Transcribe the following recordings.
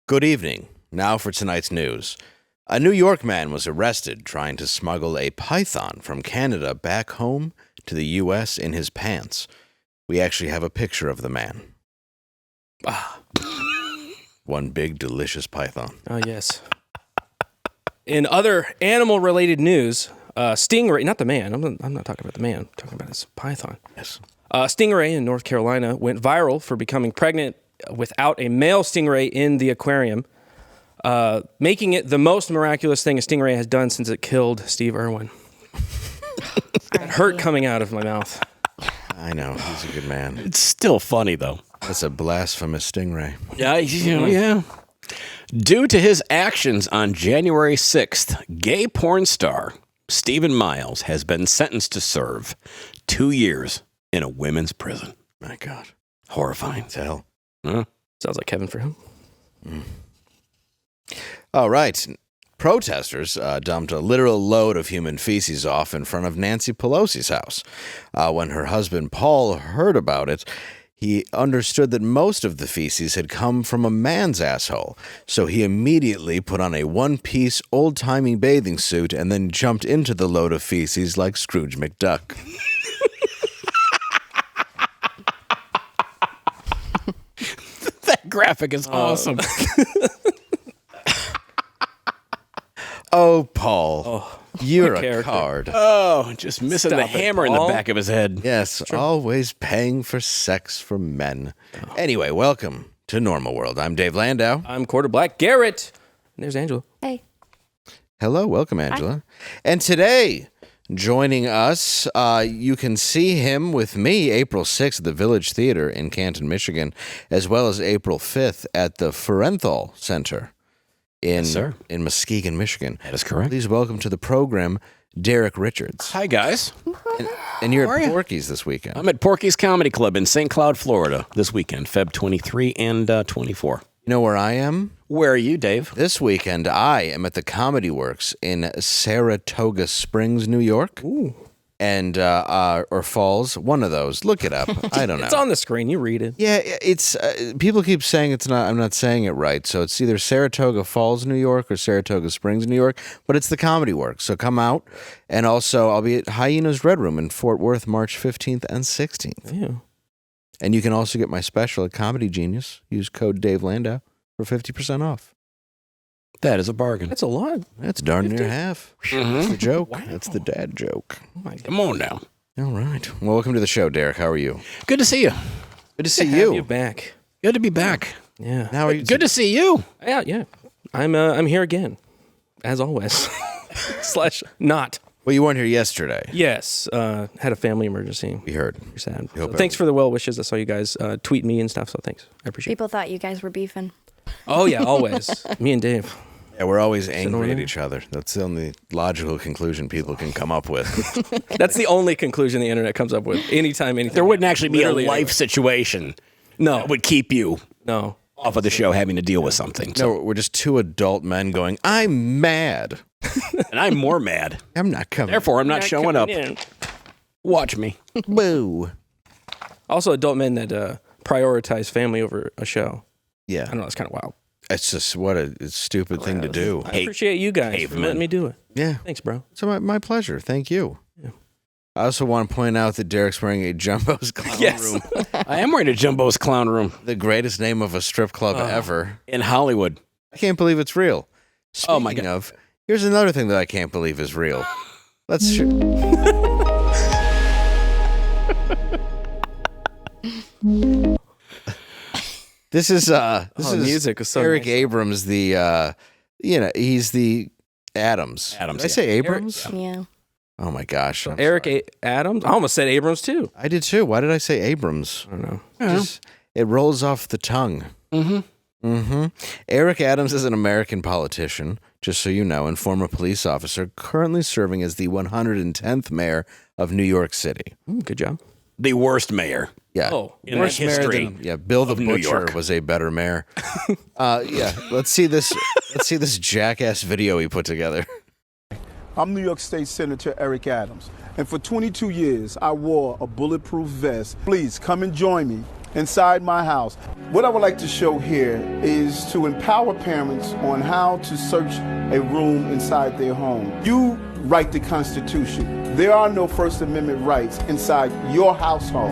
Good evening. Now for tonight's news. A New York man was arrested trying to smuggle a python from Canada back home to the U.S. in his pants. We actually have a picture of the man. One big, delicious python. Oh, yes. In other animal-related news, stingray, not the man. I'm not talking about the man. I'm talking about his python. Yes. Stingray in North Carolina went viral for becoming pregnant without a male stingray in the aquarium, making it the most miraculous thing a stingray has done since it killed Steve Irwin. It hurt coming out of my mouth. I know. He's a good man. It's still funny, though. That's a blasphemous stingray. Yeah. Due to his actions on January 6th, gay porn star Stephen Miles has been sentenced to serve 2 years in a women's prison. My God. Horrifying. It's hell. Huh? Sounds like heaven for him. All right. Protesters dumped a literal load of human feces off in front of Nancy Pelosi's house. When her husband Paul heard about it, he understood that most of the feces had come from a man's asshole. So he immediately put on a one-piece, old-timey bathing suit and then jumped into the load of feces like Scrooge McDuck. That graphic is awesome. Oh, Paul, you're a character. card. Oh, just missing Stop the it, hammer in the Paul. back of his head. Yes, always paying for sex for men. Anyway, welcome to Normal World. I'm Dave Landau. I'm quarter black Garrett. And there's Angela. Hey. Hello, welcome, Angela. And today, joining us, you can see him with me April 6th at the Village Theater in Canton, Michigan, as well as April 5th at the Ferenthal Center in Muskegon, Michigan. That is correct. Please welcome to the program, Derek Richards. Hi, guys. And you're How are at you? Porky's this weekend. I'm at Porky's Comedy Club in St. Cloud, Florida this weekend, Feb 23 and 24. You know where I am? Where are you, Dave? This weekend, I am at the Comedy Works in Saratoga Springs, New York. Ooh. And, or Falls, one of those. Look it up. I don't know. It's on the screen. You read it. Yeah, it's, people keep saying it's not, I'm not saying it right. So it's either Saratoga Falls, New York or Saratoga Springs, New York, but it's the Comedy Works. So come out. And also, I'll be at Hyena's Red Room in Fort Worth, March 15th and 16th. Yeah. And you can also get my special at Comedy Genius. Use code Dave Landau for 50% off. That is a bargain. That's a lot. That's darn near half. That's the joke. Wow. That's the dad joke. Oh my God. Come on now. All right. Well, welcome to the show, Derek. How are you? Good to see you. Good to see Have you. you back. Good to be back. Yeah. How are you? Good to see you. Yeah. I'm here again, as always. Slash not. Well, you weren't here yesterday. Yes. Had a family emergency. We heard. You're sad. We hope So thanks for the well wishes. I saw you guys tweet me and stuff. So thanks. I appreciate it. People thought you guys were beefing. Oh yeah, always. Me and Dave. Yeah, we're always angry over at there. each other. That's the only logical conclusion people can come up with. That's the only conclusion the internet comes up with. Anytime anything. There wouldn't actually be Literally a life situation No. that would keep you No. off of the show having to deal with something. So, No, we're just two adult men going, I'm mad. and I'm more mad. I'm not coming. Therefore, I'm not showing up. In. Watch me. Boo. Also, adult men that prioritize family over a show. Yeah. I don't know. It's kind of wild. It's just what a stupid thing to do. I appreciate you guys for cavemen. letting me do it. Yeah. Thanks, bro. So my pleasure. Thank you. Yeah. I also want to point out that Derek's wearing a Jumbo's Clown Yes. Room. I am wearing a Jumbo's Clown Room The greatest name of a strip club ever. in Hollywood. I can't believe it's real. Speaking Oh, my God. of, here's another thing that I can't believe is real. Let's. This is music is so Eric nice. Abrams, the he's the Adams. Adams, Did I say Abrams? Yeah. Oh my gosh, I'm Eric sorry. Adams? I almost said Abrams, too. I did too. Why did I say Abrams? I don't know. Just, it rolls off the tongue. Eric Adams is an American politician, just so you know, and former police officer, currently serving as the 110th mayor of New York City. Good job. The worst mayor. Yeah. Oh, in Worse the mayor history than- Bill the of New Butcher York. was a better mayor. Let's see this. Let's see this jackass video he put together. I'm New York State Senator Eric Adams, and for 22 years, I wore a bulletproof vest. Please come and join me inside my house. What I would like to show here is to empower parents on how to search a room inside their home. You write the Constitution. There are no First Amendment rights inside your household.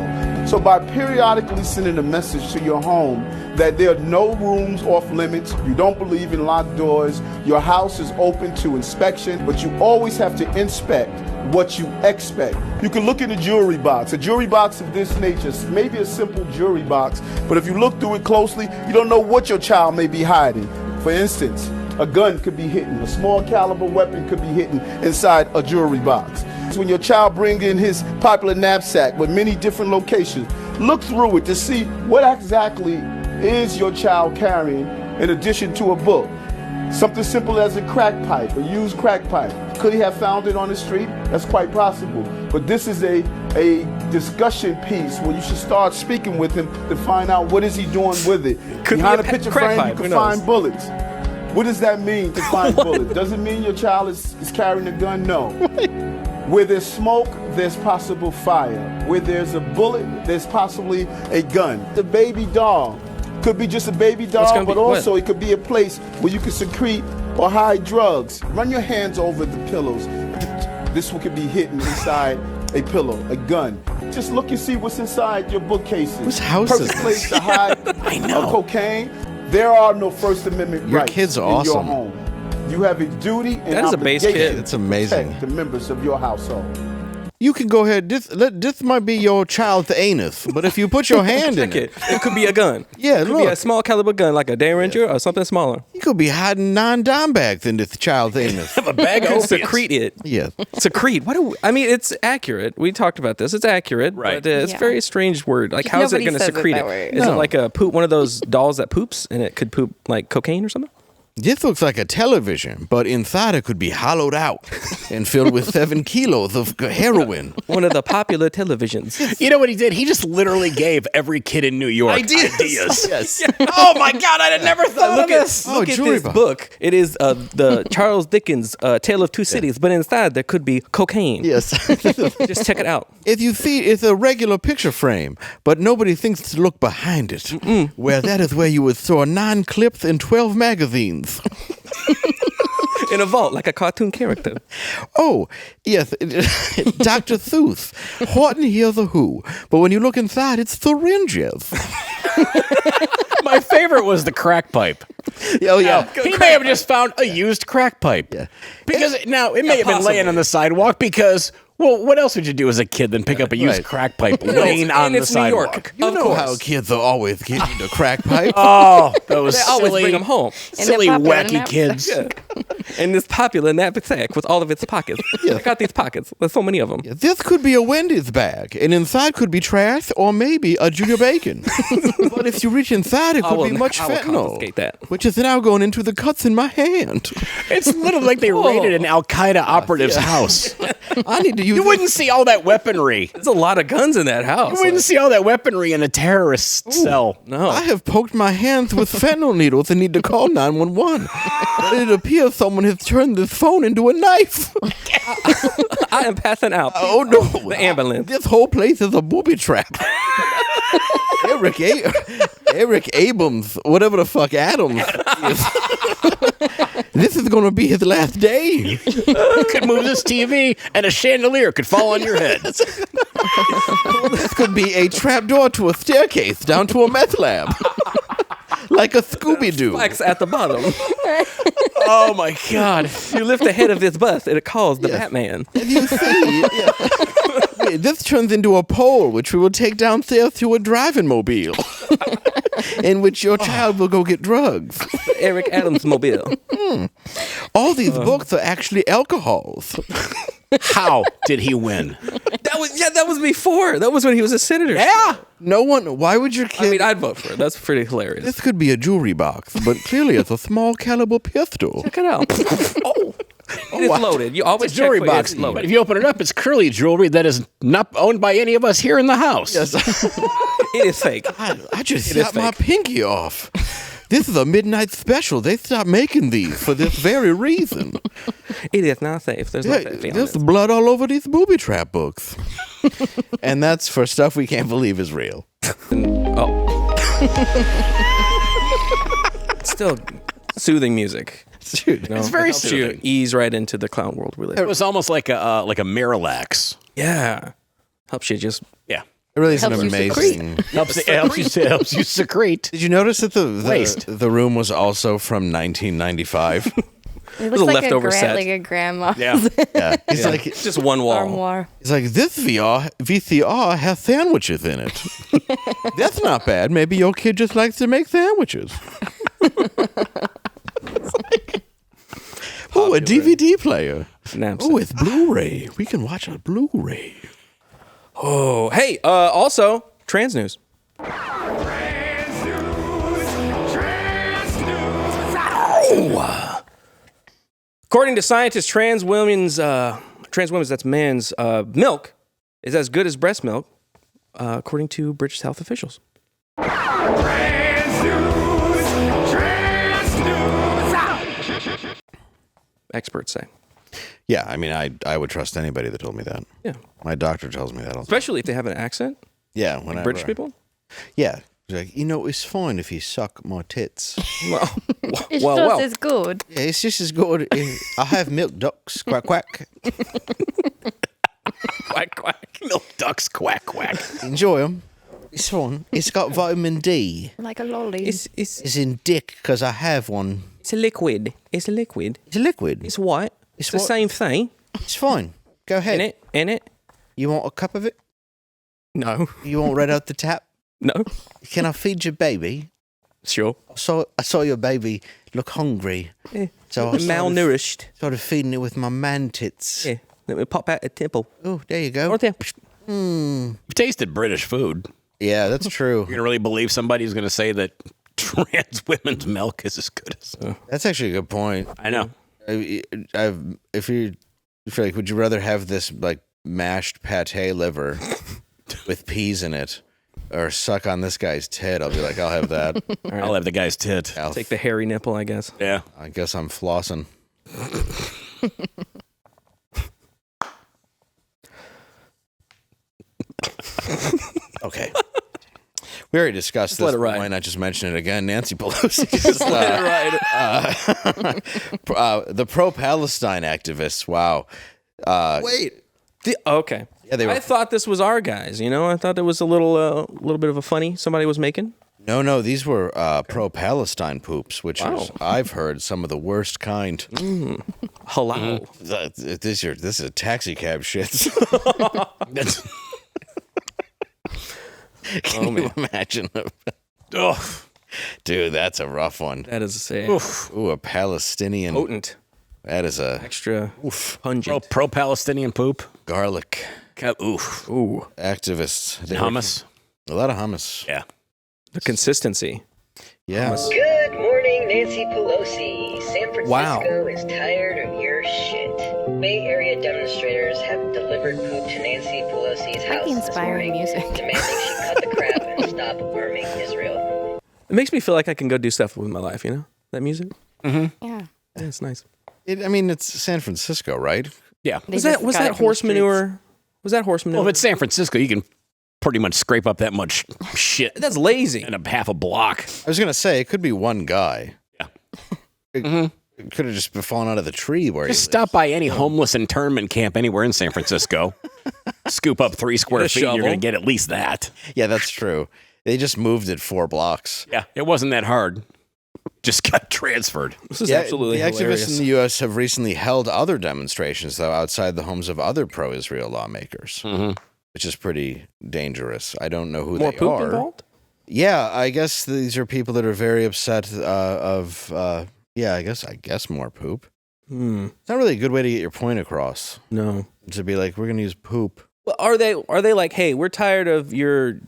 So by periodically sending a message to your home that there are no rooms off limits, you don't believe in locked doors, your house is open to inspection, but you always have to inspect what you expect. You can look in a jewelry box of this nature, maybe a simple jewelry box, but if you look through it closely, you don't know what your child may be hiding. For instance, a gun could be hidden, a small caliber weapon could be hidden inside a jewelry box. When your child brings in his popular knapsack with many different locations, look through it to see what exactly is your child carrying in addition to a book. Something simple as a crack pipe, a used crack pipe. Could he have found it on the street? That's quite possible. But this is a discussion piece where you should start speaking with him to find out what is he doing with it. Behind a picture frame, you can find bullets. What does that mean to find bullets? Does it mean your child is carrying a gun? No. Where there's smoke, there's possible fire. Where there's a bullet, there's possibly a gun. The baby doll could be just a baby doll, but also it could be a place where you can secrete or hide drugs. Run your hands over the pillows. This one could be hidden inside a pillow, a gun. Just look and see what's inside your bookcases. Whose house is Perfect this? place to hide cocaine. There are no First Amendment Your rights kid's in awesome. your home. You have a duty and That is a base obligation kid. It's to amazing. protect the members of your household. You can go ahead. This might be your child's anus, but if you put your hand in Check it. It could be a gun. Yeah, it could be a look. small caliber gun, like a Derringer or something smaller. you could be hiding 9 dime bags in this child's anus. A bag of opiates. Secrete it. Yeah. Secrete. I mean, it's accurate. We talked about this. It's accurate, Right. but it's Yeah. a very strange word. Like, how is it Nobody going to says it secrete that it? way. Is it No. like a poop? One of those dolls that poops and it could poop like cocaine or something? This looks like a television, but inside it could be hollowed out and filled with 7 kilos of heroin. One of the popular televisions. You know what he did? He just literally gave every kid in New York ideas. Yes. Oh my God, I had never thought Look of at this. look at jewelry this box. book. It is the Charles Dickens Tale of Two Cities, but inside there could be cocaine. Yes. Just check it out. If you see, it's a regular picture frame, but nobody thinks to look behind it, where that is where you would store 9 clips and 12 magazines. In a vault, like a cartoon character. Oh, yes, Dr. Seuss. Horton hears a who, but when you look inside, it's syringes. My favorite was the crack pipe. Oh, yeah. He may have just found a used crack pipe. Yeah. Because now it may have been laying on the sidewalk because, well, what else would you do as a kid than pick up a used Right. crack pipe laying on and the it's New sidewalk? York. You Of know course. how kids are always getting the crack pipe. Oh, those They always silly, bring them home. silly And they're popular wacky now. kids. And this popular knapsack with all of its pockets. Yeah. I got these pockets. There's so many of them. This could be a Wendy's bag, and inside could be trash or maybe a Junior Bacon. But if you reach inside, it could be much I will fentanyl, confiscate that. which is now going into the cuts in my hand. It's literally like they raided an Al Qaeda operative's house. I need to use You this- wouldn't see all that weaponry. There's a lot of guns in that house. You wouldn't see all that weaponry in a terrorist cell. No. I have poked my hands with fentanyl needles and need to call 911. But it appears someone has turned this phone into a knife. I am passing out. Oh, no. The ambulance. This whole place is a booby trap. Eric Abrams, whatever the fuck Adams is. This is going to be his last day. You could move this TV and a chandelier could fall on your head. This could be a trapdoor to a staircase down to a meth lab. Like a Scooby-Doo. Spikes at the bottom. Oh my God. You lift the head of this bus and it calls the Yes. Batman. You see, yeah, this turns into a pole, which we will take downstairs to a driving mobile, in which your child will go get drugs. The Eric Adams mobile. All these books are actually alcohols. How did he win? That was before. That was when he was a senator. Yeah. No one. Why would your kid? I mean, I'd vote for it. That's pretty hilarious. This could be a jewelry box, but clearly it's a small caliber pistol. Check it out. Oh. It is loaded. You always It's a jewelry check for box. it's loaded. But if you open it up, it's curly jewelry that is not owned by any of us here in the house. It is fake. I just It is shot my fake. pinky off. This is a midnight special. They stopped making these for this very reason. It is not safe. There's no safety on There's this. blood all over these booby trap books. And that's for stuff we can't believe is real. Still soothing music. Dude, You know? It's very It helps you soothing. ease right into the clown world we live It in. was almost like a Miralax. Yeah. Helps you just... Yeah. it really is an Helps you amazing. It helps you secrete. Did you notice that Waste. the room was also from 1995? It was looks a like leftover set. like a grandma. Yeah. Yeah, he's like, It's just one wall. Armoire. he's like, this VCR has sandwiches in it. That's not bad. Maybe your kid just likes to make sandwiches. Oh, a DVD player. Knapsack. Oh, it's Blu-ray. We can watch a Blu-ray. Oh, hey, also, trans news. According to scientists, trans women's, that's men's, milk is as good as breast milk, according to British health officials. Experts say. Yeah, I mean, I would trust anybody that told me that. Yeah. My doctor tells me that all the time. Especially if they have an accent, Yeah, whenever. British people. Yeah. He's like, it's fine if you suck my tits. Well, It's well, just well. as good. Yeah, it's just as good. I have milk ducks. Quack, quack. Quack, quack. Milk ducks quack quack. Enjoy them. It's fun. It's got vitamin D. Like a lolly. It's in dick because I have one. It's a liquid. It's a liquid. It's a liquid. It's white. It's the what? same thing. It's fine. Go ahead. In it. You want a cup of it? No. You want right out the tap? No. Can I feed your baby? Sure. I saw your baby look hungry. Yeah. So I Malnourished. started feeding it with my man tits. Yeah. Let me pop out a temple. Oh, there you go. Right there. You've tasted British food. Yeah, that's true. You're gonna really believe somebody's gonna say that trans women's milk is as good as? That's actually a good point. I know. If you're like, would you rather have this like mashed pate liver with peas in it, or suck on this guy's tit? I'll be like, I'll have that. I'll have the guy's tit. Take the hairy nipple, I guess. Yeah. I guess I'm flossing. Okay. We already discussed this. let it ride. Why not just mention it again? Nancy Pelosi. The pro-Palestine activists. Wow. Wait. Okay. Yeah, they were. I thought this was our guys. I thought it was a little bit of a funny somebody was making. No, these were pro-Palestine poops, which Wow. is, I've heard, some of the worst kind. Halal. This is a taxi cab shits. Can you imagine? Oh, Dude, that's a rough one. That is a Ooh, a Palestinian. potent, That is a extra pungent. pro-Palestinian poop. garlic. Oof. Ooh, Activists. They were- Hummus. A lot of hummus. Yeah. the consistency. Yeah. Good morning, Nancy Pelosi. San Francisco Wow. is tired of your shit. Bay Area demonstrators have delivered poop to Nancy Pelosi's house this inspiring morning, music. demanding she cut the crap and stop arming Israel. It makes me feel like I can go do stuff with my life. That music. Yeah. Yeah, it's nice. It's San Francisco, right? Yeah. They Was just got that it from the horse streets. manure? Was that horse manure? Well, if it's San Francisco, you can pretty much scrape up that much shit That's lazy. in a half a block. I was going to say, it could be one guy. Yeah. It could have just been fallen out of the tree where Just he stop by any homeless internment camp anywhere in San Francisco. Scoop up 3 square Get a feet, and you're going shovel. to get at least that. lives. Yeah, that's true. They just moved it 4 blocks. Yeah, it wasn't that hard. Just got transferred. This is Yeah, absolutely the activists hilarious. in the U.S. have recently held other demonstrations, though, outside the homes of other pro-Israel lawmakers, which is pretty dangerous. I don't know who More they poop are. involved? Yeah, I guess these are people that are very upset I guess more poop. It's not really a good way to get your point across. No. To be like, we're going to use poop. Well, are they like, hey, we're tired of you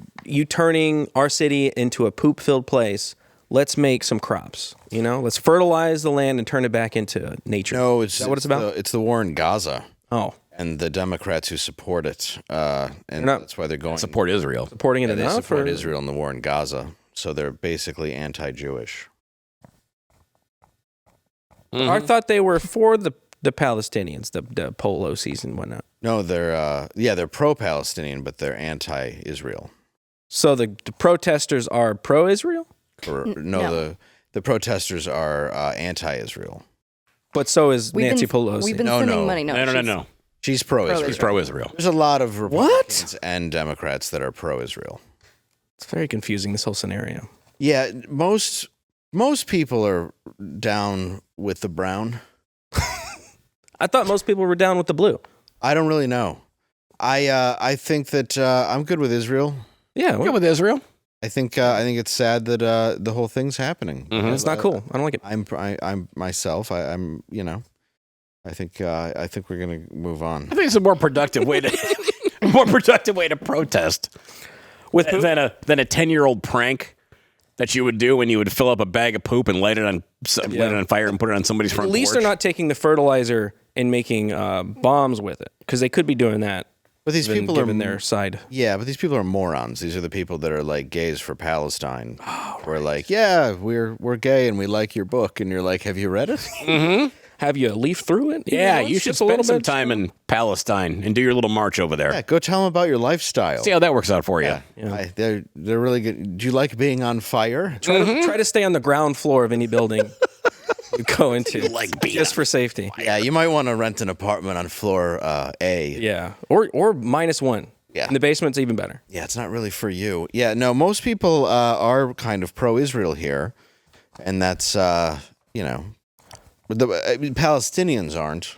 turning our city into a poop-filled place. Let's make some crops. Let's fertilize the land and turn it back into nature. No, Is that what it's about? It's the war in Gaza Oh, and the Democrats who support it. And not- that's why they're going. Support Israel. supporting it Yeah, they enough? support or- Israel in the war in Gaza. So they're basically anti-Jewish. I thought they were for the Palestinians, the Pelosis and whatnot. No, they're pro-Palestinian, but they're anti-Israel. So the protesters are pro-Israel? No, the protesters are anti-Israel. But so is Nancy Pelosi. We've been No, sending no. money. No. She's pro-Israel. She's pro-Israel. There's a lot of Republicans and Democrats that are pro-Israel. It's very confusing, this whole scenario. Yeah, most people are down with the brown. I thought most people were down with the blue. I don't really know. I think that I'm good with Israel. Yeah, Good with Israel. I think it's sad that the whole thing's happening. it's not cool. I don't like it. I'm myself. I'm I think we're gonna move on. I think it's a more productive way to protest than a 10-year-old prank that you would do when you would fill up a bag of poop and light it on fire and put it on somebody's front porch. At least they're not taking the fertilizer and making bombs with it, because they could be doing that. But these people given are their side. Yeah, but these people are morons. These are the people that are like gays for Palestine. We're like, yeah, we're gay and we like your book, and you're like, have you read it? Mm-hmm. Have you leafed through it? Yeah, you should spend some time in Palestine and do your little march over there. Yeah, go tell them about your lifestyle. See how that works out for you. Yeah. They're really good. Do you like being on fire? Try to stay on the ground floor of any building you go into, just for safety. Yeah, you might want to rent an apartment on floor A. Yeah, or -1. Yeah. In the basement's even better. Yeah, it's not really for you. Yeah, no, most people are kind of pro-Israel here, and that's Palestinians aren't.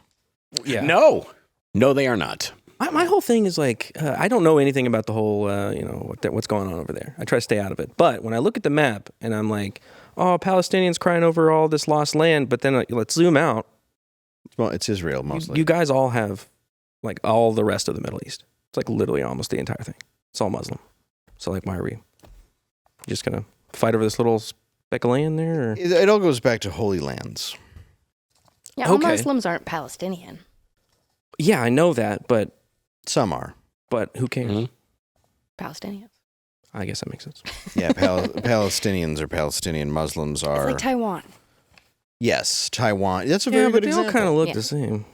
Yeah. No, they are not. My whole thing is like, I don't know anything about the whole, what's going on over there. I try to stay out of it. But when I look at the map and I'm like, oh, Palestinians crying over all this lost land, but then let's zoom out. Well, it's Israel mostly. You guys all have like all the rest of the Middle East. It's like literally almost the entire thing. It's all Muslim. So like, why are we just going to fight over this little speck of land there? Or? It all goes back to Holy Lands. Yeah, all Okay. Muslims aren't Palestinian. Yeah, I know that, but Some are. who cares? Mhm. Palestinians. I guess that makes sense. Yeah, Palestinians are Palestinian. Muslims It's are. like Taiwan. Yes, Taiwan. That's a Yeah, very but good they all example. kind of look Yeah. the same.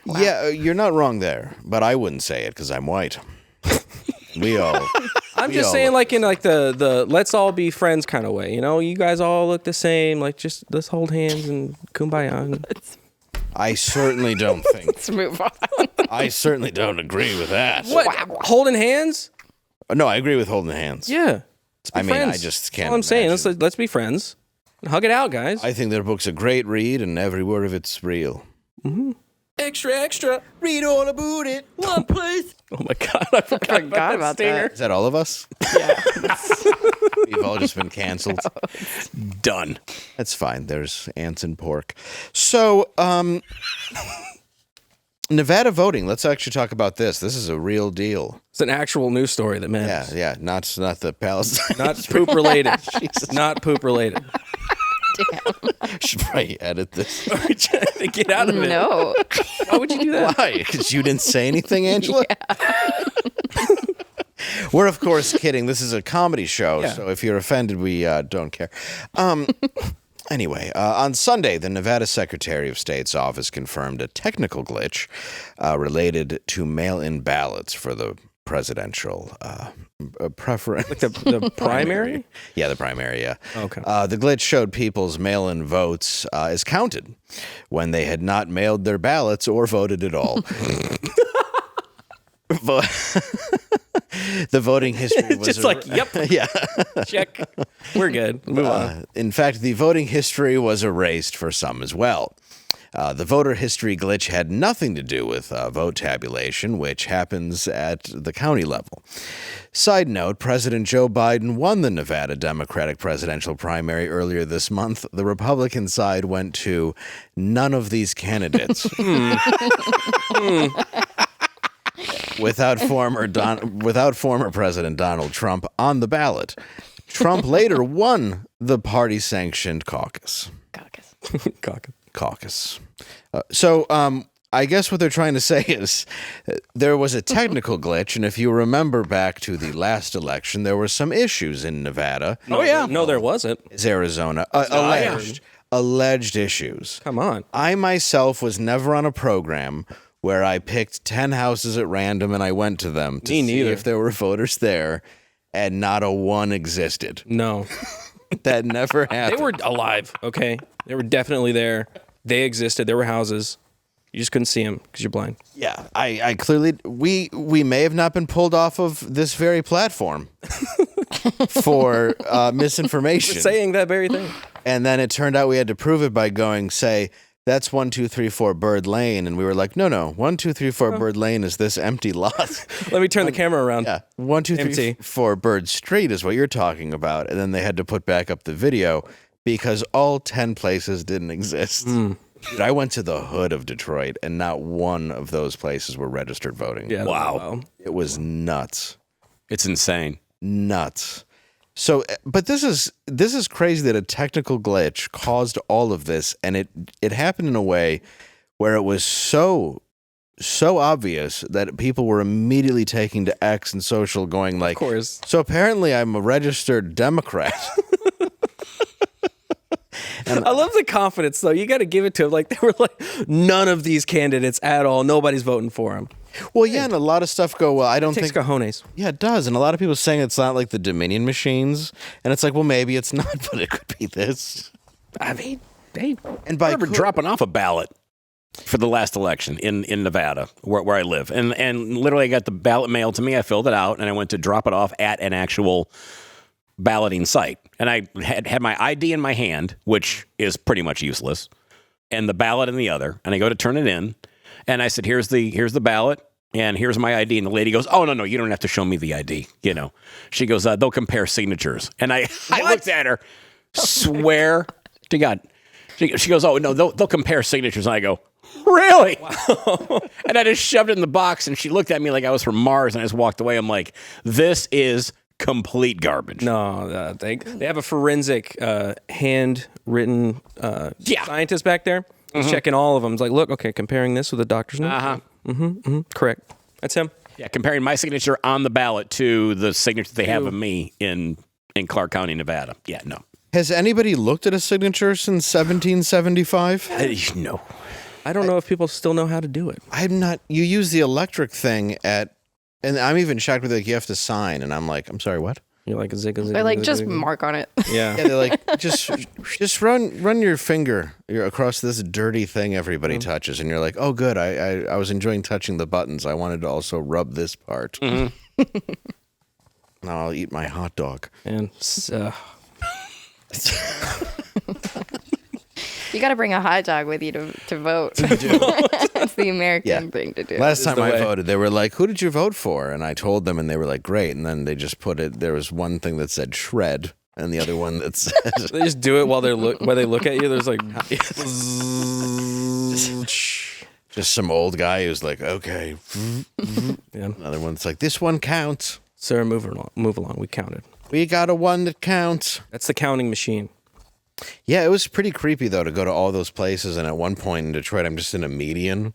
Wow. Yeah, you're not wrong there, but I wouldn't say it because I'm white. We all. I'm We just all saying, look- like in like the let's all be friends kind of way. You know, you guys all look the same. Like just let's hold hands and kumbaya. I certainly don't think. Let's move on. I certainly don't agree with that. What? Holding hands? No, I agree with holding hands. Yeah. Let's be I mean, friends. I just That's can't all I'm saying. imagine. Let's be friends. Hug it out, guys. I think their book's a great read, and every word of it's real. Extra. Read all about it. One place. Oh my God, I forgot about that. Is that all of us? Yeah. We've all just been canceled. Done. That's fine. There's ants and pork. So, Nevada voting. Let's actually talk about this. This is a real deal. It's an actual news story that matters. Yeah. Not the Palestine. Not poop related. Not poop related. Should probably edit this. Get out of it. No. Why would you do that? Why? Because you didn't say anything, Angela? We're, of course, kidding. This is a comedy show, Yeah. so if you're offended, we don't care. Anyway, on Sunday, the Nevada Secretary of State's office confirmed a technical glitch related to mail-in ballots for the presidential preference. Like the primary? Yeah, the primary, yeah. Okay. The glitch showed people's mail-in votes as counted when they had not mailed their ballots or voted at all. The voting history was Just like, yep, yeah. check. We're good. Move on. In fact, the voting history was erased for some as well. The voter history glitch had nothing to do with vote tabulation, which happens at the county level. Side note, President Joe Biden won the Nevada Democratic presidential primary earlier this month. The Republican side went to none of these candidates. Without former President Donald Trump on the ballot. Trump later won the party-sanctioned caucus. Caucus. So I guess what they're trying to say is there was a technical glitch, and if you remember back to the last election, there were some issues in Nevada. No, there wasn't. It's Arizona. Alleged issues. Come on. I myself was never on a program where I picked 10 houses at random and I went to them to Me see neither. if there were voters there. and not a one existed. No. That never happened. They were alive, okay? They were definitely there. They existed. There were houses. You just couldn't see them because you're blind. Yeah, I clearly we may have not been pulled off of this very platform for misinformation. Saying that very thing. And then it turned out we had to prove it by going, say, that's 1, 2, 3, 4 Bird Lane, and we were like, no, 1, 2, 3, 4 Bird Lane is this empty lot. Let me turn the camera around. Yeah, 1, 2, 3, Empty. 4 Bird Street is what you're talking about, and then they had to put back up the video because all 10 places didn't exist. Dude, I went to the hood of Detroit, and not one of those places were registered voting. Yeah. Wow. It was nuts. It's insane. Nuts. So, but this is crazy that a technical glitch caused all of this, and it happened in a way where it was so obvious that people were immediately taking to X and social going like, Of course. so apparently I'm a registered Democrat. I love the confidence, though. You got to give it to them. Like, they were like, none of these candidates at all. Nobody's voting for him. Well, yeah, and a lot of stuff go, well, I don't Takes think... cojones. Yeah, it does. And a lot of people saying it's not like the Dominion machines. And it's like, well, maybe it's not, but it could be this. I mean, they... And I by remember dropping off a ballot for the last election in Nevada, where I live. And literally I got the ballot mailed to me. I filled it out, and I went to drop it off at an actual balloting site. And I had my ID in my hand, which is pretty much useless, and the ballot in the other. And I go to turn it in, and I said, here's the ballot, and here's my ID. And the lady goes, oh, no, you don't have to show me the ID. You know, she goes, they'll compare signatures. And I looked at her, swear to God. She goes, oh, no, they'll compare signatures. And I go, really? Wow. And I just shoved it in the box, and she looked at me like I was from Mars, and I just walked away. I'm like, this is complete garbage. No, they have a forensic handwritten scientist back there. He's checking all of them. He's like, look, okay, comparing this with the doctor's note. Correct. That's him. Yeah, comparing my signature on the ballot to the signature they have of me in Clark County, Nevada. Yeah, no. Has anybody looked at a signature since 1775? No. I don't know if people still know how to do it. I'm not. You use the electric thing and I'm even shocked with like you have to sign, and I'm like, I'm sorry, what? You're like a zig. They're like, just mark on it. Yeah. Yeah, they're like, just run your finger across this dirty thing everybody touches, and you're like, oh, good. I was enjoying touching the buttons. I wanted to also rub this part. Now I'll eat my hot dog. And You got to bring a hot dog with you to vote. That's the American thing to do. Last time I voted, they were like, who did you vote for? And I told them, and they were like, great. And then they just put it, there was one thing that said shred, and the other one that said... they just do it while they look at you. There's like... just some old guy who's like, okay. Yeah. Another one's like, this one counts. Sir, move along. We counted. We got a one that counts. That's the counting machine. Yeah, it was pretty creepy, though, to go to all those places. And at one point in Detroit, I'm just in a median. And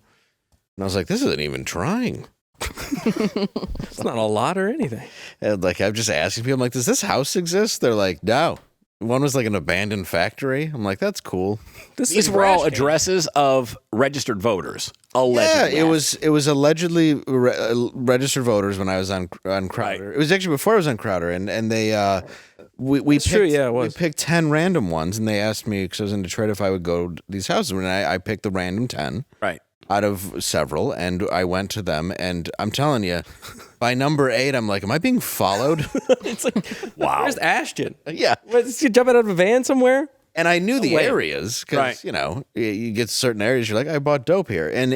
I was like, this isn't even trying. It's not a lot or anything. And like, I'm just asking people, I'm like, does this house exist? They're like, no. One was like an abandoned factory. I'm like, that's cool. These were all addresses of registered voters. Allegedly. Yeah, it was allegedly registered voters when I was on Crowder. Right. It was actually before I was on Crowder, and they we picked 10 random ones, and they asked me because I was in Detroit if I would go to these houses, and I picked the random 10 out of several, and I went to them, and I'm telling you, by number 8, I'm like, am I being followed? It's like, wow. Where's Ashton? Yeah. Is he jumping out of a van somewhere? And I knew the areas because, you know, you get certain areas, you're like, I bought dope here. And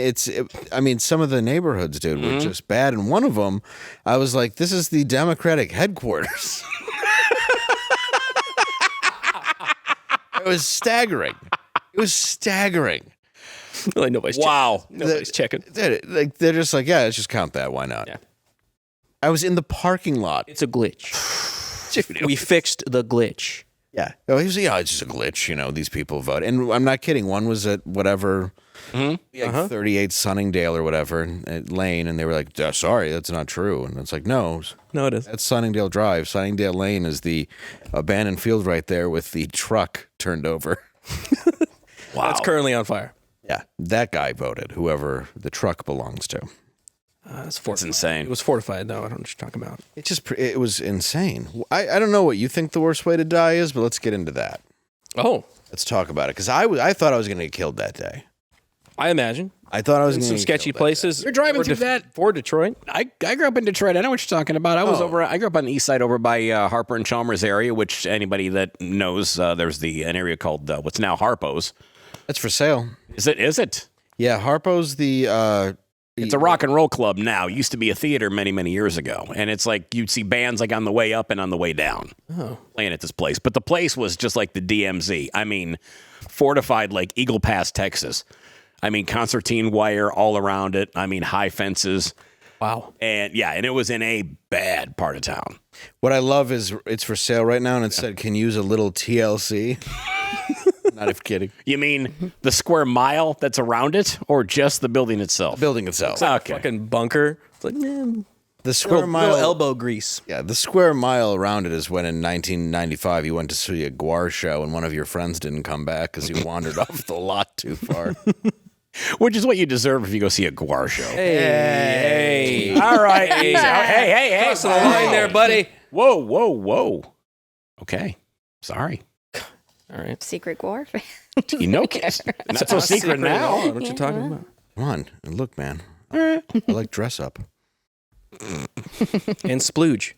I mean, some of the neighborhoods, dude, were just bad. And one of them, I was like, this is the Democratic headquarters. It was staggering. It was staggering. Like nobody's checking. They're just like, yeah, let's just count that. Why not? Yeah. I was in the parking lot. It's a glitch. We fixed the glitch. Yeah. Oh, it's just a glitch. You know, these people vote. And I'm not kidding. One was at whatever, 38 Sunningdale or whatever, at Lane. And they were like, sorry, that's not true. And it's like, no, it is. That's Sunningdale Drive. Sunningdale Lane is the abandoned field right there with the truck turned over. Wow. It's currently on fire. Yeah. That guy voted, whoever the truck belongs to. It's That's insane. It was fortified, though. I don't know what you're talking about. It was insane. I don't know what you think the worst way to die is, but let's get into that. Oh. Let's talk about it, because I thought I was going to get killed that day. I imagine. I thought I was In going to some get sketchy killed places. You're driving through that for Detroit. I grew up in Detroit. I know what you're talking about. I grew up on the east side over by Harper and Chalmers area, which anybody that knows, there's an area called what's now Harpo's. That's for sale. Is it? Yeah, Harpo's It's a rock and roll club now. It used to be a theater many, many years ago. And it's like you'd see bands like on the way up and on the way down playing at this place. But the place was just like the DMZ. I mean, fortified like Eagle Pass, Texas. I mean, concertine wire all around it. I mean, high fences. Wow. And it was in a bad part of town. What I love is it's for sale right now, and it said, can use a little TLC. Not if kidding. You mean the square mile that's around it, or just the building itself? The building itself. Okay. Fucking bunker. It's like, man. The square mile. Little elbow grease. Yeah, the square mile around it is when in 1995 you went to see a Guar show and one of your friends didn't come back because he wandered off the lot too far. Which is what you deserve if you go see a Guar show. Hey. All right. Hey. Crossing the line there, buddy. Whoa. Okay. Sorry. All right. Secret War. You know, not so secret now. What you talking about? Come on, and look, man. I like dress up. And splooge.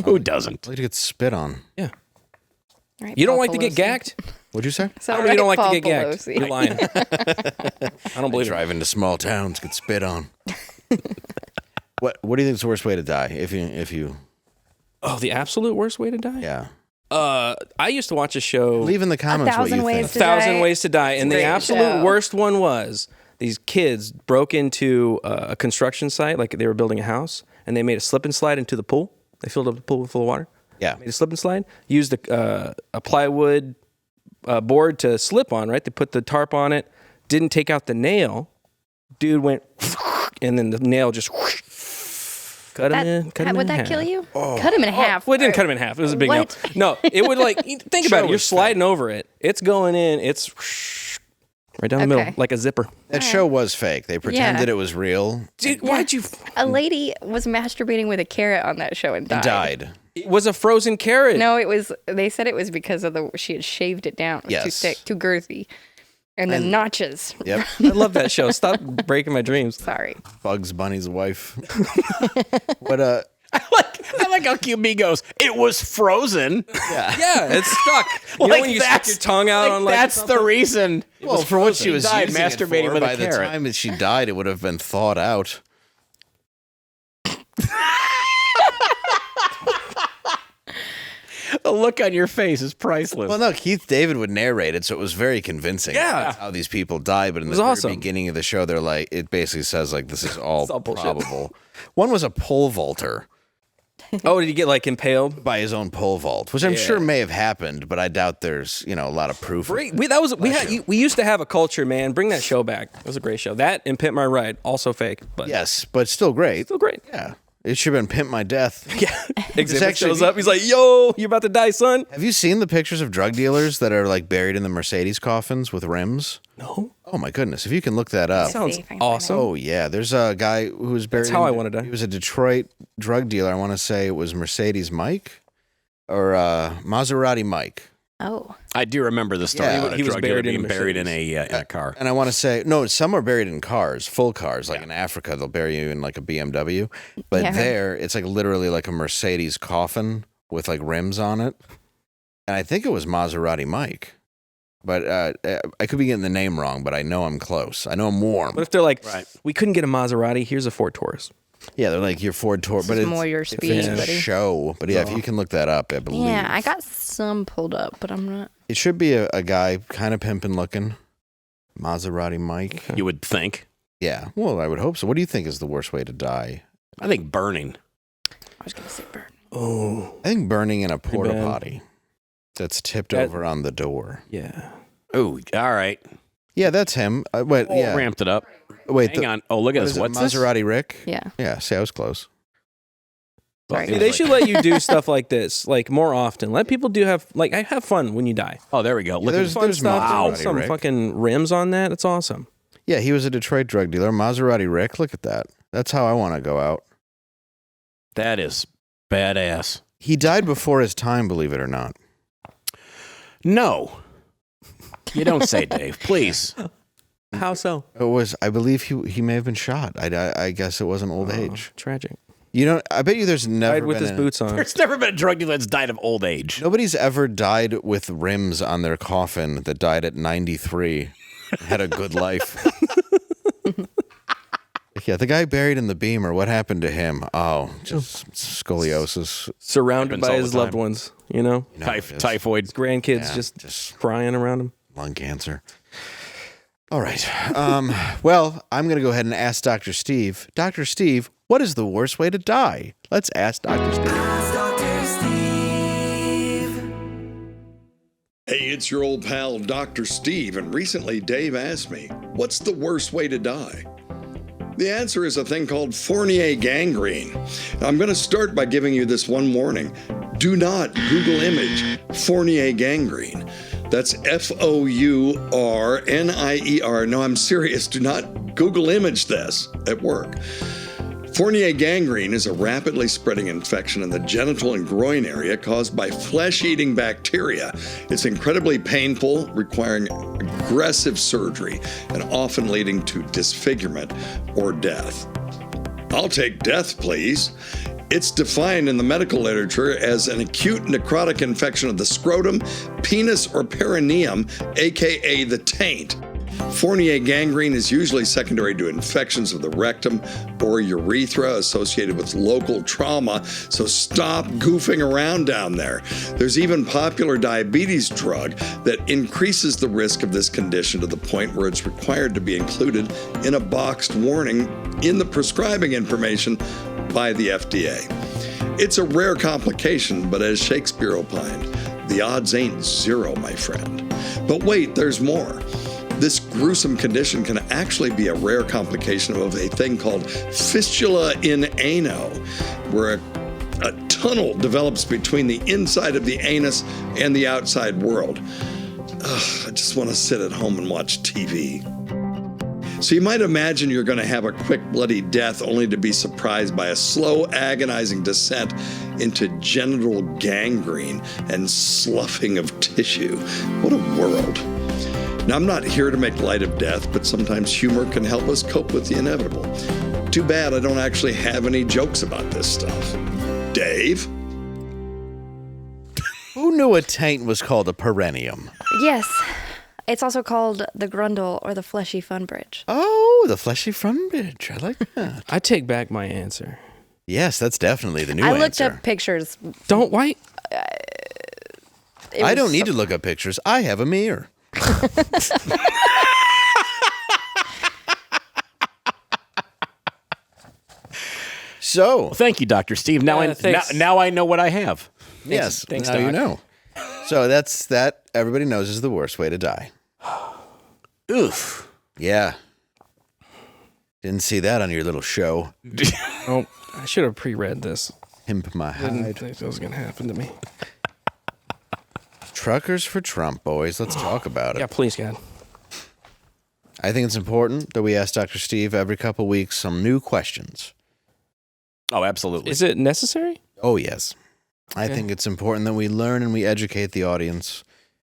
Who doesn't? I like to get spit on. Yeah. Right, You don't Paul like to get Pelosi. gagged? What'd you say? So You don't like Paul to get gagged. Pelosi. You're lying. I don't believe it. Drive into small towns, get spit on. What do you think is the worst way to die? If you Oh, the absolute worst way to die? yeah. I used to watch a show, Leave in the comments what 1,000 you Ways think. to 1,000 Die. Ways to Die, and the Great absolute show. worst one was these kids broke into a construction site, like they were building a house, and they made a slip and slide into the pool. They filled up the pool full of water. Yeah. Made a slip and slide. Used a plywood board to slip on, right? They put the tarp on it. Didn't take out the nail. Dude went, and then the nail just cut him in. Cut him Would in that half. kill you? Cut him in half. Well, it didn't cut him in half. It was a big nail. What? No, it would like, think about it. You're was sliding over it. It's going in. It's right down the middle, Okay. like a zipper. That show was fake. They pretended it was real Dude, why'd you? A lady was masturbating with a carrot on that show and died. and died. It was a frozen carrot. No, it was. They said it was because of she had shaved it down. It was too Yes. thick, too girthy, and the notches. Yep. I love that show. Stop breaking my dreams. Sorry. Bugs Bunny's wife. What I like how QB goes, it was frozen. Yeah, it's stuck. You know when you stick your tongue out on like that's the reason. Well, for what she was died using masturbating it for, with a by the carrot. time that she died, it would have been thawed out. The look on your face is priceless. Well, no, Keith David would narrate it, so it was very convincing. Yeah. That's how these people died. But in the was very awesome. beginning of the show, they're like, it basically says like this is all, all bullshit. probable. One was a pole vaulter Oh, did he get like impaled? by his own pole vault, which I'm sure may have happened, but I doubt there's a lot of proof. We used to have a culture, man. Bring that show back. It was a great show. That and Pimp My Ride, also fake, but Yes, but still great. still great. Yeah, it should have been Pimp My Death. Yeah. Exhibit actually- shows up. He's like, "Yo, you're about to die, son." Have you seen the pictures of drug dealers that are like buried in the Mercedes coffins with rims? No, Oh my goodness! If you can look that up. sounds see if I can find awesome. Oh yeah, there's a guy who was buried. how I wanna die. He was a Detroit drug dealer. I want to say it was Mercedes Mike or Maserati Mike. Oh. I do remember the story Yeah. about a He was drug dealer buried in being a buried in Mercedes. a car. And I want to say no, some are buried in cars, full cars. Like in Africa, they'll bury you in like a BMW. But Yeah. there, it's like literally like a Mercedes coffin with like rims on it. And I think it was Maserati Mike. But I could be getting the name wrong, but I know I'm close. I know I'm warm. What if they're like, Right. "We couldn't get a Maserati. Here's a Ford Taurus." Yeah, they're like your Ford Taurus, but This is it's more your it's speed, a buddy. show. But yeah, if you can look that up, I believe. Yeah, I got some pulled up, but I'm not. It should be a guy kind of pimping looking. Maserati Mike. You would think. Yeah, well, I would hope so. What do you think is the worst way to die? I think burning. I was gonna say burn. Oh, I think burning in a porta bad. potty that's tipped That- over on the door. yeah. Oh, all right. Yeah, that's him. Wait, yeah. Ramped it up. Wait, Hang on. Oh, look at what this. is it, What's this? Maserati Rick? Yeah. Yeah, see, I was close. Sorry. See, they should let you do stuff like this, like more often. Let people have fun when you die. Oh, there we go. Look there's- at Fun there's stuff. Maserati Put some Rick. fucking rims on that. It's awesome. Yeah, he was a Detroit drug dealer. Maserati Rick, look at that. That's how I want to go out. That is badass. He died before his time, believe it or not. No. You don't say, Dave. Please. How so? It was, I believe he may have been shot. I guess it wasn't old age. Tragic. You know, I bet you there's never Died with his boots on. There's never been a drug dealer that's died of old age. Nobody's ever died with rims on their coffin that died at 93. Had a good life. Yeah, the guy buried in the Beamer, what happened to him? Oh, just scoliosis. Surrounded Happens by all his the loved time. ones, you know? Typhoid. Grandkids just crying around him. Lung cancer. All right. Well, I'm going to go ahead and ask Dr. Steve. Dr. Steve, what is the worst way to die? Let's ask Dr. Steve. Hey, it's your old pal, Dr. Steve, and recently Dave asked me, what's the worst way to die? The answer is a thing called Fournier gangrene. I'm going to start by giving you this one warning. Do not Google image Fournier gangrene. That's Fournier. No, I'm serious. Do not Google image this at work. Fournier gangrene is a rapidly spreading infection in the genital and groin area caused by flesh-eating bacteria. It's incredibly painful, requiring aggressive surgery and often leading to disfigurement or death. I'll take death, please. It's defined in the medical literature as an acute necrotic infection of the scrotum, penis, or perineum, aka the taint. Fournier gangrene is usually secondary to infections of the rectum or urethra associated with local trauma, so stop goofing around down there. There's even popular diabetes drug that increases the risk of this condition to the point where it's required to be included in a boxed warning in the prescribing information by the FDA. It's a rare complication, but as Shakespeare opined, the odds ain't zero, my friend. But wait, there's more. This gruesome condition can actually be a rare complication of a thing called fistula in ano, where a tunnel develops between the inside of the anus and the outside world. Ugh, I just want to sit at home and watch TV. So you might imagine you're going to have a quick, bloody death only to be surprised by a slow, agonizing descent into genital gangrene and sloughing of tissue. What a world. Now, I'm not here to make light of death, but sometimes humor can help us cope with the inevitable. Too bad I don't actually have any jokes about this stuff. Dave? Who knew a taint was called a perineum? Yes. It's also called the grundle or the fleshy fun bridge. Oh, the fleshy front bridge. I like that. I take back my answer. Yes, that's definitely the new I answer. looked up pictures. Don't wait. I don't need to look up pictures. I have a mirror. So, Well, thank you, Dr. Steve. Now, thanks. now I know what I have. yes, thanks, now you Doc. know. So that everybody knows is the worst way to die. Oof. Yeah. Didn't see that on your little show. Oh, I should have pre-read this. Pimp my Didn't hide. think that was going to happen to me. Truckers for Trump, boys. Let's talk about it. Yeah, please, God. I think it's important that we ask Dr. Steve every couple weeks some new questions. Oh, absolutely. Is it necessary? Oh, yes. I think it's important that we learn and we educate the audience.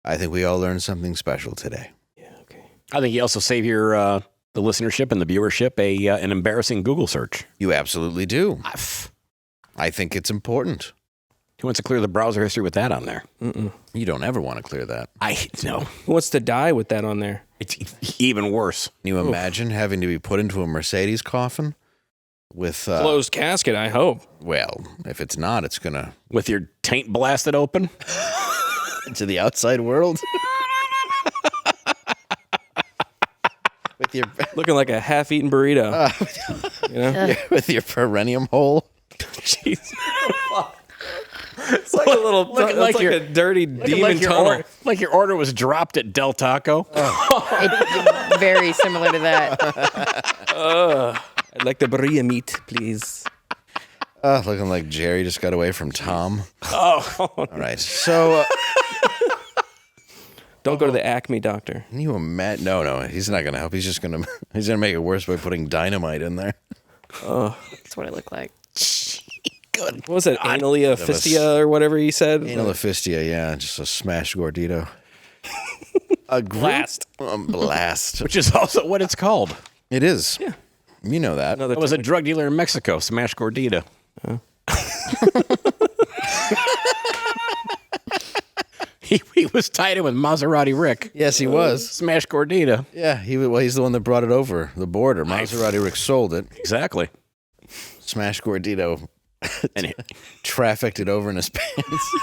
I think we all learned something special today. Yeah, okay. I think you also save your the listenership and the viewership an embarrassing Google search. You absolutely do. I think it's important. Who wants to clear the browser history with that on there? You don't ever want to clear that. No. Who wants to die with that on there? It's even worse. Can you imagine having to be put into a Mercedes coffin with Closed casket, I hope. well, if it's not, it's gonna With your taint blasted open? into the outside world. With your Looking like a half-eaten burrito. You know? with your perineum hole. Jeez. It's like a little, Looking like, like your- a dirty demon tunnel. Like your order was dropped at Del Taco. It's very similar to that. I'd like the burrito meat, please. Looking like Jerry just got away from Tom. Oh. All right. So Don't go to the Acme doctor. Can you imagine? No, he's not going to help. He's going to make it worse by putting dynamite in there. That's what it looked like. Good. What was it? Analia fistia or whatever he said? Analia yeah. Just a smashed gordito. A blast. Blast. Which is also what it's called. It is. Yeah. You know that. It was a drug dealer in Mexico, smashed gordita. He was tied in with Maserati Rick. Yes, he was. Smashed gordita. Yeah, he's the one that brought it over the border. Maserati Rick sold it. Exactly. Smashed gordito. And trafficked it over in his pants.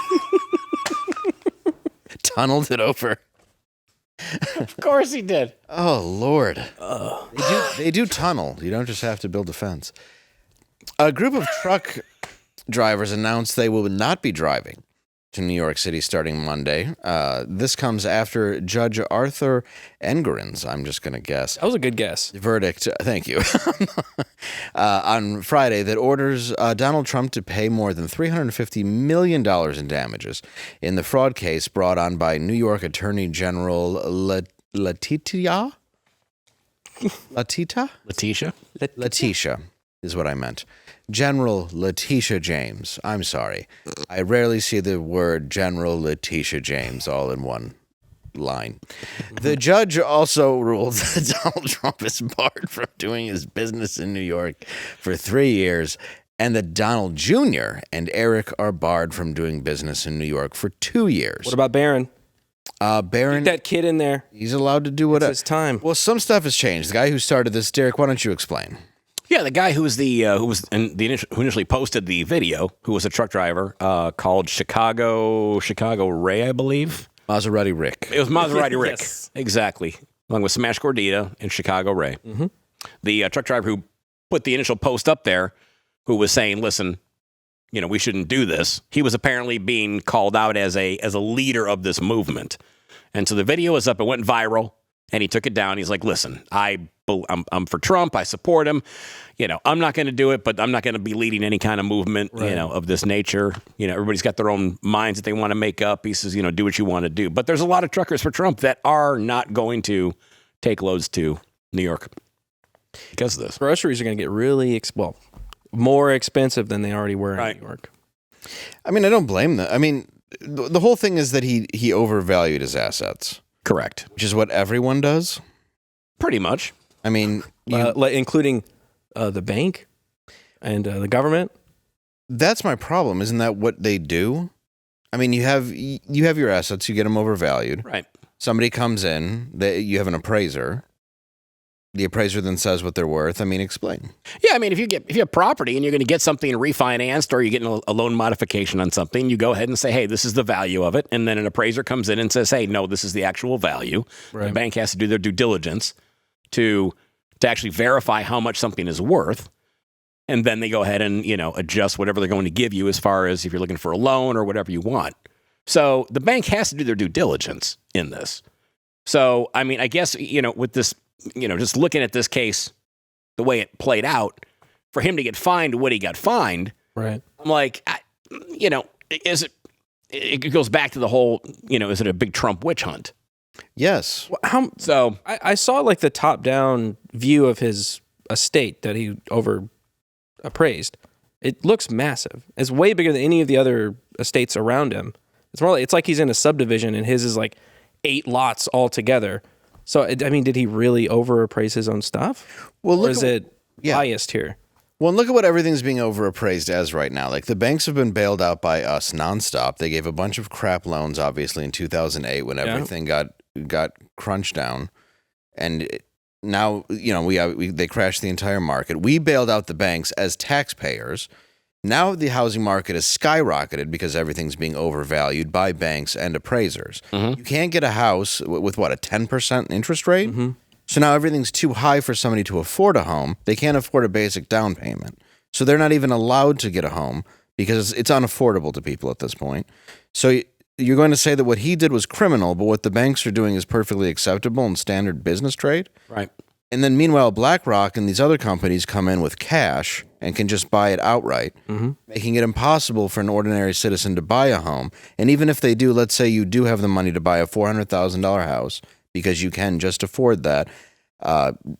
Tunneled it over. Of course he did. Oh, Lord. They do tunnel. You don't just have to build a fence. A group of truck drivers announced they will not be driving to New York City starting Monday. This comes after Judge Arthur Engoron's, I'm just going to guess. That was a good guess. Verdict, thank you, on Friday that orders Donald Trump to pay more than $350 million in damages in the fraud case brought on by New York Attorney General Letitia is what I meant. General Letitia James. I'm sorry. I rarely see the word General Letitia James all in one line. The judge also ruled that Donald Trump is barred from doing his business in New York for 3 years, and that Donald Jr. and Eric are barred from doing business in New York for 2 years. What about Barron? Barron, Get that kid in there. he's allowed to do whatever. It's his time. Well, some stuff has changed. The guy who started this, Derek, why don't you explain? Yeah, the guy who initially posted the video, who was a truck driver, called Chicago Ray, I believe. Maserati Rick. It was Maserati Rick, Yes. Exactly, along with Smash Gordita and Chicago Ray. Mm-hmm. The truck driver who put the initial post up there, who was saying, "Listen, we shouldn't do this." He was apparently being called out as a leader of this movement, and so the video was up. It went viral, and he took it down. He's like, "Listen, I'm for Trump. I support him. I'm not going to do it, but I'm not going to be leading any kind of movement, of this nature. Everybody's got their own minds that they want to make up." He says, "Do what you want to do." But there's a lot of truckers for Trump that are not going to take loads to New York because of this. Groceries are going to get really more expensive than they already were in New York. I mean, I don't blame them. I mean, the whole thing is that he overvalued his assets. Correct. Which is what everyone does. Pretty much. I mean, including the bank and the government. That's my problem. Isn't that what they do? I mean, you have your assets, you get them overvalued. Right. Somebody comes in, you have an appraiser. The appraiser then says what they're worth. I mean, explain. Yeah, I mean, if you have property and you're going to get something refinanced or you're getting a loan modification on something, you go ahead and say, "Hey, this is the value of it," and then an appraiser comes in and says, "Hey, no, this is the actual value." Right. The bank has to do their due diligence to actually verify how much something is worth, and then they go ahead and adjust whatever they're going to give you as far as if you're looking for a loan or whatever you want. So the bank has to do their due diligence in this. So I mean, I guess with this. Just looking at this case, the way it played out, for him to get fined what he got fined, right? I'm like, is it? It goes back to the whole, is it a big Trump witch hunt? Yes. So I saw like the top-down view of his estate that he appraised. It looks massive. It's way bigger than any of the other estates around him. It's like he's in a subdivision, and his is like 8 lots all together. So, I mean, did he really overappraise his own stuff? Well, or is it biased here? Well, look at what everything's being overappraised as right now. Like, the banks have been bailed out by us nonstop. They gave a bunch of crap loans, obviously, in 2008 when everything got crunched down. And now, they crashed the entire market. We bailed out the banks as taxpayers. Now the housing market has skyrocketed because everything's being overvalued by banks and appraisers. Mm-hmm. You can't get a house with a 10% interest rate? Mm-hmm. So now everything's too high for somebody to afford a home. They can't afford a basic down payment. So they're not even allowed to get a home because it's unaffordable to people at this point. So you're going to say that what he did was criminal, but what the banks are doing is perfectly acceptable and standard business trade? Right. And then meanwhile, BlackRock and these other companies come in with cash and can just buy it outright, making it impossible for an ordinary citizen to buy a home. And even if they do, let's say you do have the money to buy a $400,000 house because you can just afford that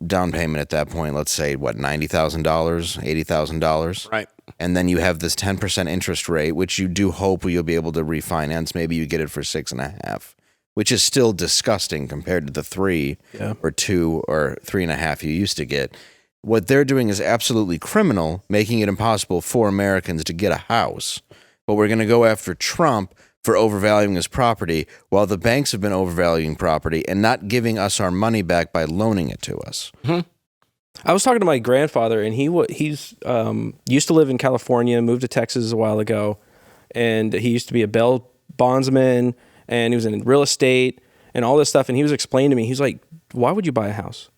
down payment at that point, let's say, what, $90,000, $80,000? Right. And then you have this 10% interest rate, which you do hope you'll be able to refinance. Maybe you get it for 6.5%. Which is still disgusting compared to the 3 or 2 or 3.5 you used to get. What they're doing is absolutely criminal, making it impossible for Americans to get a house. But we're going to go after Trump for overvaluing his property, while the banks have been overvaluing property and not giving us our money back by loaning it to us. I was talking to my grandfather, and he's used to live in California, moved to Texas a while ago, and he used to be a bail bondsman, and he was in real estate and all this stuff. And he was explaining to me, he's like, why would you buy a house?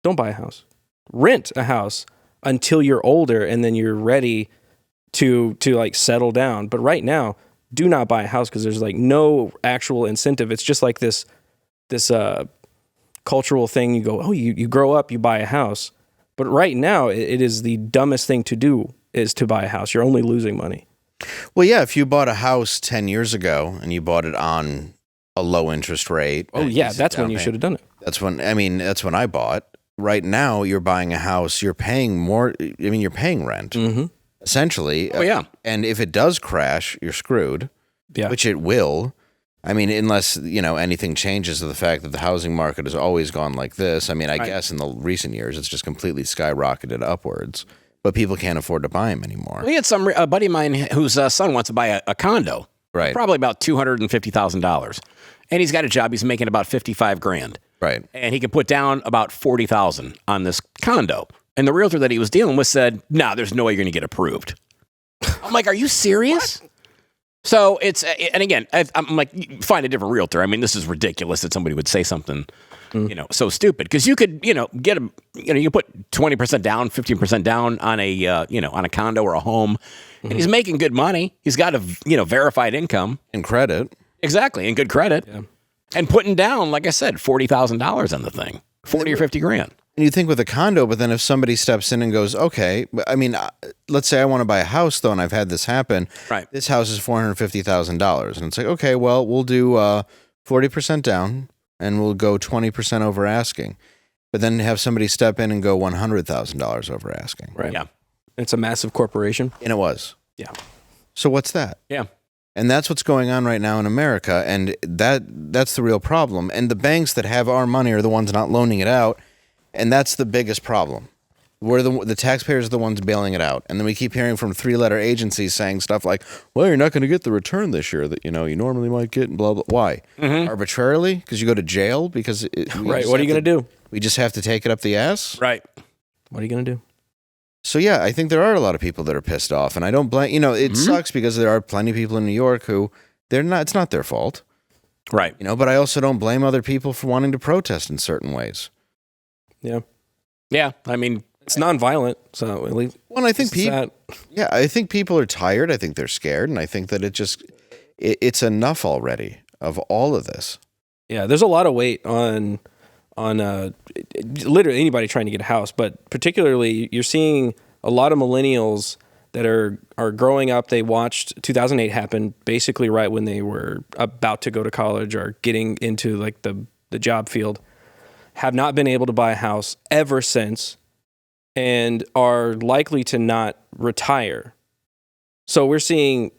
Don't buy a house. Rent a house until you're older and then you're ready to like settle down. But right now, do not buy a house because there's like no actual incentive. It's just like this cultural thing. You go, oh, you grow up, you buy a house. But right now, it is the dumbest thing to do is to buy a house. You're only losing money. Well, yeah, if you bought a house 10 years ago and you bought it on a low interest rate. Oh, yeah, that's when you should have done it. That's when I bought. Right now, you're buying a house, you're paying more. I mean, you're paying rent, essentially. Oh, yeah. And if it does crash, you're screwed, which it will. I mean, unless, anything changes to the fact that the housing market has always gone like this. I mean, I guess in the recent years, it's just completely skyrocketed upwards. But people can't afford to buy them anymore. We had a buddy of mine whose son wants to buy a condo, right? Probably about $250,000, and he's got a job. He's making about $55,000, right? And he can put down about $40,000 on this condo. And the realtor that he was dealing with said, "No, there's no way you're going to get approved." I'm like, "Are you serious?" So and again, I'm like, find a different realtor. I mean, this is ridiculous that somebody would say something. So stupid, because you could, get you put 20% down, 15% down on a condo or a home, and he's making good money. He's got a, verified income and credit. Exactly. And good credit. Yeah. And putting down, like I said, $40,000 on the thing, 40 or 50 grand. And you think with a condo, but then if somebody steps in and goes, okay, I mean, let's say I want to buy a house though, and I've had this happen. Right. This house is $450,000. And it's like, okay, well, we'll do 40% down. And we'll go 20% over asking, but then have somebody step in and go $100,000 over asking. Right. Yeah. It's a massive corporation. And it was. Yeah. So what's that? Yeah. And that's what's going on right now in America. And that's the real problem. And the banks that have our money are the ones not loaning it out. And that's the biggest problem. We're the taxpayers are the ones bailing it out. And then we keep hearing from 3-letter agencies saying stuff like, well, you're not going to get the return this year that, you normally might get and blah, blah. Why? Arbitrarily? Because you go to jail? Because right. What are you going to do? We just have to take it up the ass? Right. What are you going to do? So, yeah, I think there are a lot of people that are pissed off. And I don't blame, it sucks because there are plenty of people in New York who it's not their fault. Right. But I also don't blame other people for wanting to protest in certain ways. Yeah. Yeah. I mean, it's nonviolent, so at least. Well, I think I think people are tired. I think they're scared, and I think that it's enough already of all of this. Yeah, there's a lot of weight on literally anybody trying to get a house, but particularly you're seeing a lot of millennials that are growing up. They watched 2008 happen basically right when they were about to go to college or getting into like the job field, have not been able to buy a house ever since, and are likely to not retire. So we're seeing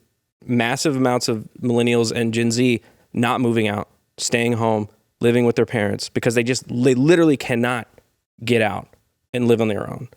massive amounts of millennials and Gen Z not moving out, staying home, living with their parents because they literally cannot get out and live on their own.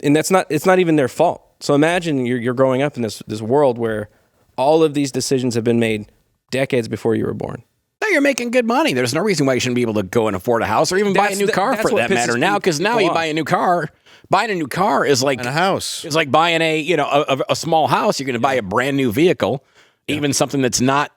And it's not even their fault. So imagine you're growing up in this world where all of these decisions have been made decades before you were born. No, you're making good money. There's no reason why you shouldn't be able to go and afford a house or even buy a new car for that matter now, because now you buy a new car. Buying a new car is like a house. It's like buying a small house. You're going to buy a brand new vehicle, even something that's not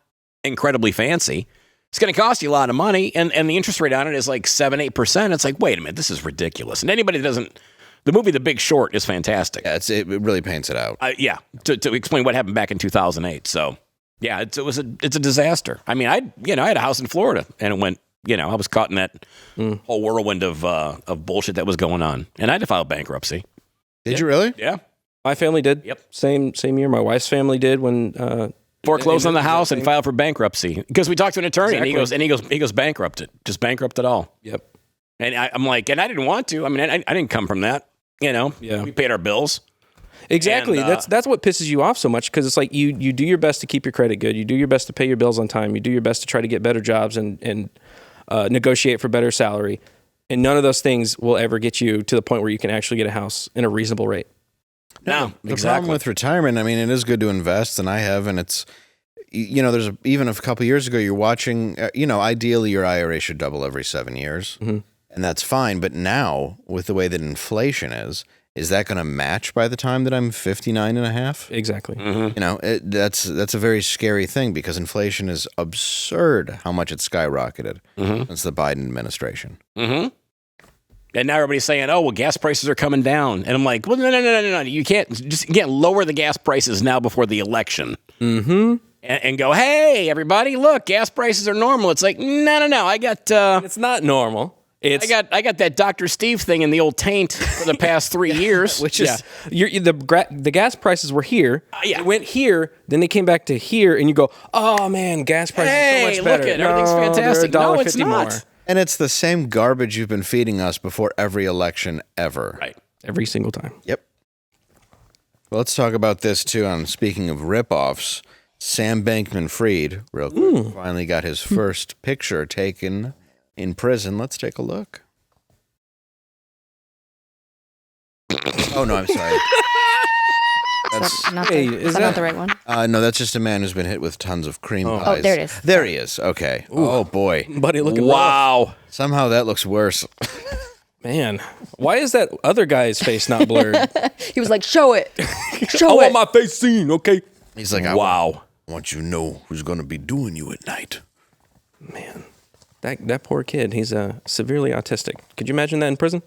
incredibly fancy. It's going to cost you a lot of money, and the interest rate on it is like 7-8%. It's like, wait a minute, this is ridiculous. And anybody that doesn't, the movie The Big Short is fantastic. Yeah, it really paints it out. To explain what happened back in 2008. So yeah, it's a disaster. I mean, I had a house in Florida and it went I was caught in that whole whirlwind of bullshit that was going on, and I had to file bankruptcy. Did you really? Yeah, My family did. Yep. Same year. My wife's family did when foreclosed on the house and filed for bankruptcy because we talked to an attorney Exactly. and he goes bankrupted, just bankrupt it all. Yep. And I'm like, and I didn't want to. I mean, I didn't come from that. Yeah. We paid our bills. Exactly. And, that's what pisses you off so much because it's like you do your best to keep your credit good. You do your best to pay your bills on time. You do your best to try to get better jobs and negotiate for better salary. And none of those things will ever get you to the point where you can actually get a house in a reasonable rate. No, The problem with retirement, I mean, it is good to invest, and I have, and it's, there's even a couple years ago, you're watching, ideally your IRA should double every 7 years, and that's fine. But now, with the way that inflation is that going to match by the time that I'm 59 and a half? Exactly. That's a very scary thing because inflation is absurd how much it's skyrocketed since the Biden administration. Mm-hmm. And now everybody's saying, "Oh, well, gas prices are coming down," and I'm like, "Well, no. You can't lower the gas prices now before the election, and go, hey, everybody, look, gas prices are normal." It's like, no. I got It's not normal. I got that Dr. Steve thing in the old taint for the past 3 years, Which is the gas prices were here. Yeah. It went here, then they came back to here, and you go, "Oh man, gas prices are so much better." Look at everything's fantastic. They're No, it's $1.50 not. more. And it's the same garbage you've been feeding us before every election ever. Right. Every single time. Yep. Well, let's talk about this too. Speaking of ripoffs, Sam Bankman-Fried, real quick, finally got his first picture taken in prison. Let's take a look. Oh no, I'm sorry. Is that is not that- the right one? No, that's just a man who's been hit with tons of cream pies. Oh, there it is. There he is. Okay. Oh boy. Buddy, looking Wow. Somehow that looks worse. Man, why is that other guy's face not blurred? He was like, "Show it, I show want it." my face seen, okay? He's like, Wow. I want you to know who's going to be doing you at night. Man, that poor kid, he's severely autistic. Could you imagine that in prison?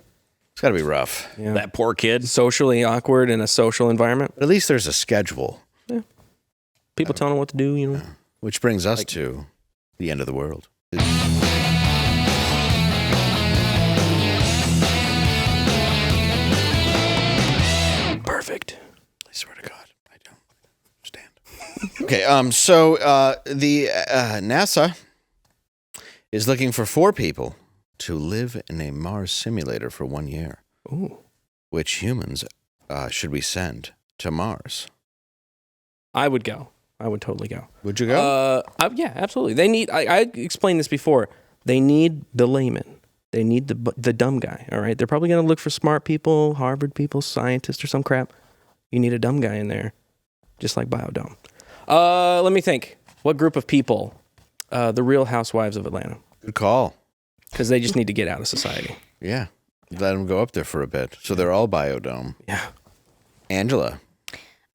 It's got to be rough. Yeah. That poor kid. Socially awkward in a social environment. But at least there's a schedule. People telling him what to do, Which brings us to the end of the world. Perfect. I swear to God, I don't understand. Okay, so the NASA is looking for 4 people to live in a Mars simulator for 1 year. Ooh. Which humans should we send to Mars? I would go. I would totally go. Would you go? Yeah, absolutely. They need. I explained this before. They need the layman. They need the dumb guy. All right. They're probably going to look for smart people, Harvard people, scientists, or some crap. You need a dumb guy in there, just like Biodome. Let me think. What group of people? The Real Housewives of Atlanta. Good call. Because they just need to get out of society. Yeah. Let them go up there for a bit. So they're all Biodome. Yeah. Angela.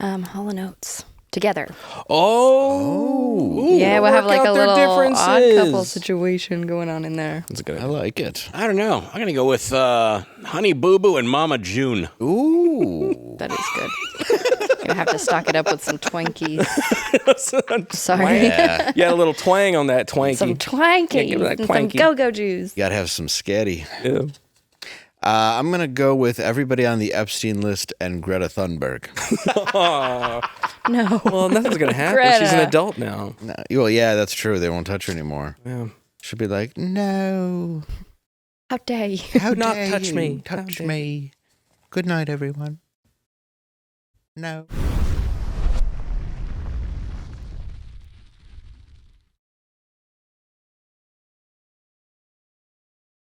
Hall and Oates together. Oh. Yeah, we'll have like a little odd couple differences. situation going on in there. That's a good I idea. like it. I don't know. I'm going to go with Honey Boo Boo and Mama June. Ooh. That is good. Gonna have to stock it up with some Twinkies. Sorry. Yeah. You had a little twang on that twanky. Some Twinkies give me that and some Twanky. go-go juice. You got to have some scatty. Yeah. I'm going to go with everybody on the Epstein list and Greta Thunberg. No. Well, nothing's going to happen. She's an Greta. adult now. No, well, yeah, that's true. They won't touch her anymore. Yeah. She'll be like, no. How dare you? How Not dare touch you me. Touch How dare me. Good night, everyone. No.